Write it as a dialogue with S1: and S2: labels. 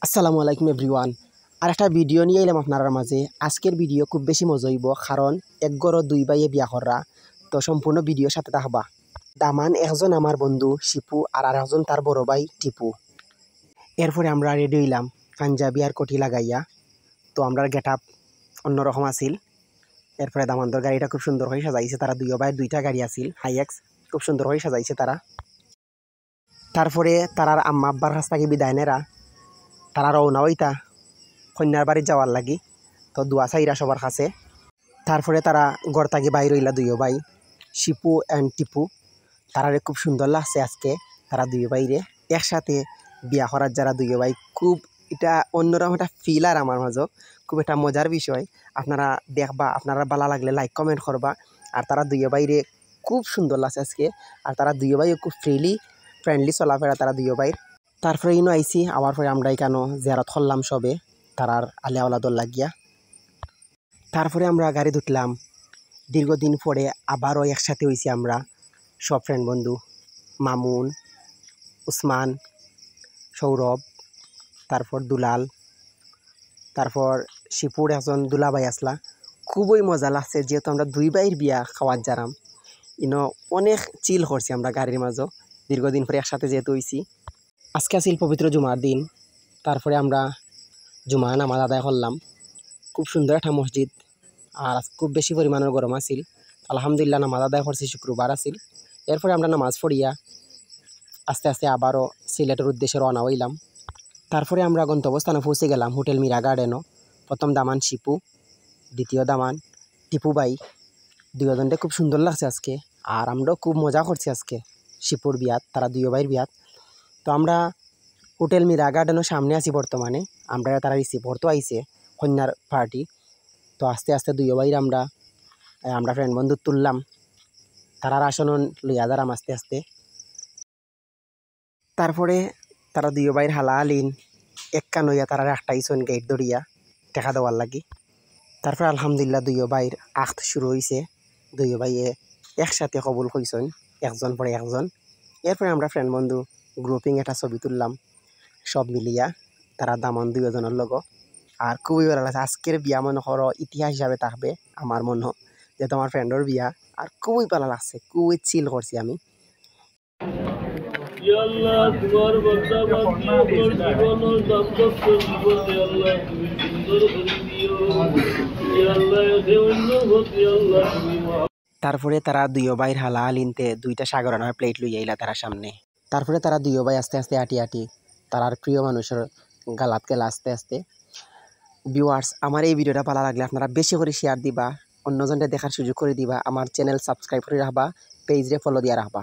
S1: আসসালামু আলাইকুম এভরিওয়ান। আর একটা ভিডিও নিয়ে এলাম আপনার মাঝে। আজকের ভিডিও খুব বেশি মজা হইব, কারণ এক গড় দুই ভাইয়ে বিয়া করা। তো সম্পূর্ণ ভিডিওর সাথে থাকবা। দামান একজন আমার বন্ধু শিপু, আর আরেকজন তার বড় ভাই টিপু। এরপরে আমরা রেডি হইলাম পাঞ্জাবি আর কোটি লাগাইয়া। তো আমরা গেট আপ অন্যরকম আসিল। এরপরে দামানদর গাড়িটা খুব সুন্দর করে সাজাইছে তারা। দুই ভাই দুইটা গাড়ি আসিল হাইএক্স, খুব সুন্দর করে সাজাইছে তারা। তারপরে তারার আম্মা আব্বার কাছ থেকে বিদায় নেরা তারা রওনা হইতা কন্যার বাড়ি যাওয়ার লাগি। তো দুয়া চাইরা সবার কাছে। তারপরে তারা ঘর থেকে বাইর হইলা দুইও ভাই শিপু অ্যান্ড টিপু। তারারে খুব সুন্দর লাগছে আজকে তারা দুই ভাইরে একসাথে বিয়া করার যারা দুই ভাই। খুব এটা অন্যরকম একটা ফিল আর আমার মাঝে খুব একটা মজার বিষয়। আপনারা দেখবা, আপনারা ভালো লাগলে লাইক কমেন্ট করবা। আর তারা দুই ভাইরে খুব সুন্দর লাগছে আজকে। আর তারা দুই ভাইও খুব ফ্রেন্ডলি চলাফেরা তারা দুই ভাইয়ের। তারপরে ইনো আইসি আবার পরে আমরা এখানো জিয়ারত করলাম সবে তারার আলিয়া আওলাদর লাগিয়া। তারপরে আমরা গাড়ি উঠলাম। দীর্ঘদিন পরে আবারও একসাথে হয়েছি আমরা সব ফ্রেন্ড বন্ধু, মামুন, উসমান, সৌরভ, তারপর দুলাল, তারপর শিপুর একজন দুলাভাই আসলা। খুবই মজা লাগছে, যেহেতু আমরা দুই ভাইয়ের বিয়া খাওয়ার যারাম। ইনো অনেক চিল করছি আমরা গাড়ির মাঝে, দীর্ঘদিন পরে একসাথে যেহেতু হয়েছি। আজকে আসিল পবিত্র জুমার দিন। তারপরে আমরা জুমা নামাজ আদায় করলাম। খুব সুন্দর একটা মসজিদ, আর খুব বেশি পরিমাণের গরম আছিল। আলহামদুলিল্লাহ নামাজ আদায় করছি, শুক্রবার আছিল। এরপরে আমরা নামাজ পড়িয়া আস্তে আস্তে আবারও সিলেটের উদ্দেশ্যে রওনা হইলাম। তারপরে আমরা গন্তব্যস্থানে পৌঁছে গেলাম হোটেল মীরা গার্ডেনও। প্রথম দামান শিপু, দ্বিতীয় দামান টিপু ভাই। দুজনকে খুব সুন্দর লাগছে আজকে, আর আমরাও খুব মজা করছি আজকে শিপুর বিয়াত, তারা দুই ভাইয়ের বিয়াত। তো আমরা হোটেল মীরা গার্ডেনের সামনে আছি বর্তমানে। আমরা তারা রিসিভ করতে আইছে কন্যার পার্টি। তো আস্তে আস্তে দুই ভাইয়ের আমরা ফ্রেন্ড বন্ধু তুললাম। তারার আসন লইয়া দাঁড়াম আস্তে আস্তে। তারপরে তারা দুই ভাইয়ের হালা আলিন একখান হইয়া তারা একটাইছন গেট ধরিয়া টেকা দেওয়ার লাগি। তারপরে আলহামদুলিল্লাহ দুই ভাইয়ের আখত শুরু হয়েছে। দুই ভাইয়ে একসাথে কবুল কইছেন, একজন পরে একজন। এরপরে আমরা ফ্রেন্ড বন্ধু গ্রুপিং একটা ছবি তুললাম সব মিলিয়া তারা দামন দুজনের লগ। আর খুবই ভালো লাগছে আজকের বিয়া, মনে করো ইতিহাস হিসাবে থাকবে আমার মনে, যেহেতু আমার ফ্রেন্ডের বিয়া। আর খুবই ভালো লাগছে, খুবই চিল করছি আমি। তারপরে তারা দুই ভাইয়ের হালা আলিনতে দুইটা সাগরানার প্লেট লইয়া আইলা তারা সামনে। তারপরে তারা দুই ভাই আস্তে আস্তে আটি আটি তারার প্রিয় মানুষের গালাত গেলা আস্তে আস্তে। ভিউয়ার্স, আমার এই ভিডিওটা ভালো লাগলে আপনারা বেশি করে শেয়ার দিবা, অন্যজনকে দেখার সুযোগ করে দিবা। আমার চ্যানেল সাবস্ক্রাইব করে রাখবা, পেজরে ফলো দিয়ে রাখবা।